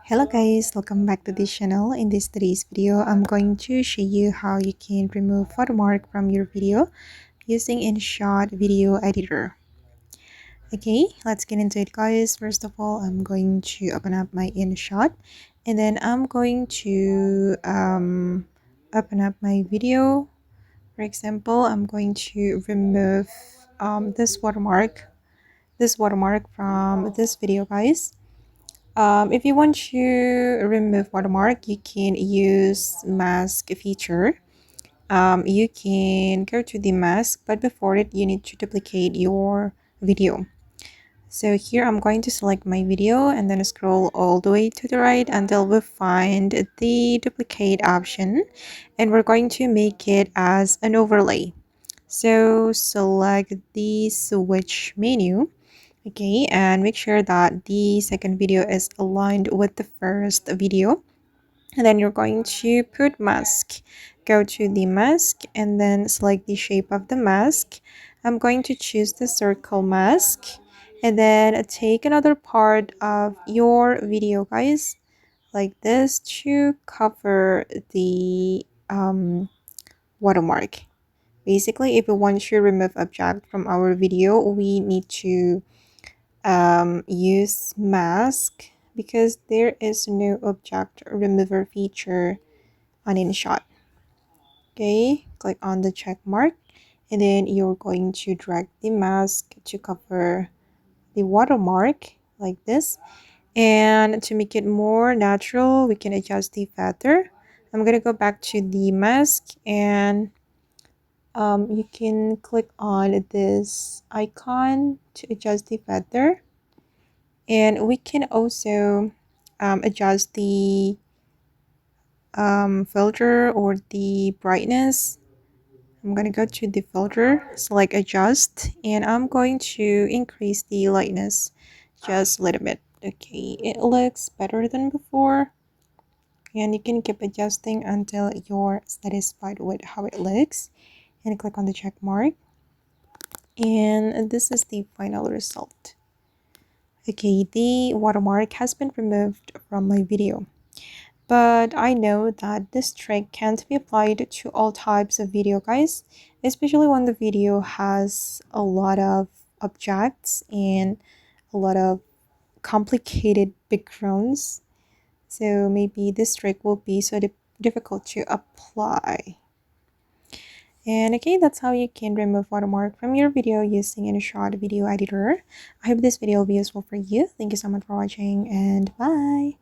Hello guys, welcome back to this channel. In today's video, I'm going to show you how you can remove watermark from your video using InShot video editor. Okay, let's get into it guys. First of all, I'm going to open up my InShot and then I'm going to open up my video. For example, I'm going to remove this watermark from this video guys. If you want to remove watermark, you can use mask feature. You can go to the mask, but before it, you need to duplicate your video. So here I'm going to select my video and then scroll all the way to the right until we find the duplicate option, and we're going to make it as an overlay. So select the switch menu. Okay, and make sure that the second video is aligned with the first video. And then you're going to put mask. Go to the mask and then select the shape of the mask. I'm going to choose the circle mask. And then take another part of your video, guys, like this, to cover the watermark. Basically, if we want to remove object from our video, we need to use mask because there is no object remover feature on InShot. Okay, click on the check mark and then you're going to drag the mask to cover the watermark like this. And to make it more natural, we can adjust the feather. I'm gonna go back to the mask and you can click on this icon to adjust the feather. And we can also adjust the filter or the brightness. I'm going to go to the filter, select adjust, and I'm going to increase the lightness just a little bit. Okay, it looks better than before, and you can keep adjusting until you're satisfied with how it looks, and click on the check mark, and this is the final result. Okay, the watermark has been removed from my video, but I know that this trick can't be applied to all types of video, guys, especially when the video has a lot of objects and a lot of complicated backgrounds. So maybe this trick will be so difficult to apply. And okay, that's how you can remove watermark from your video using InShot video editor. I hope this video will be useful for you. Thank you so much for watching and bye.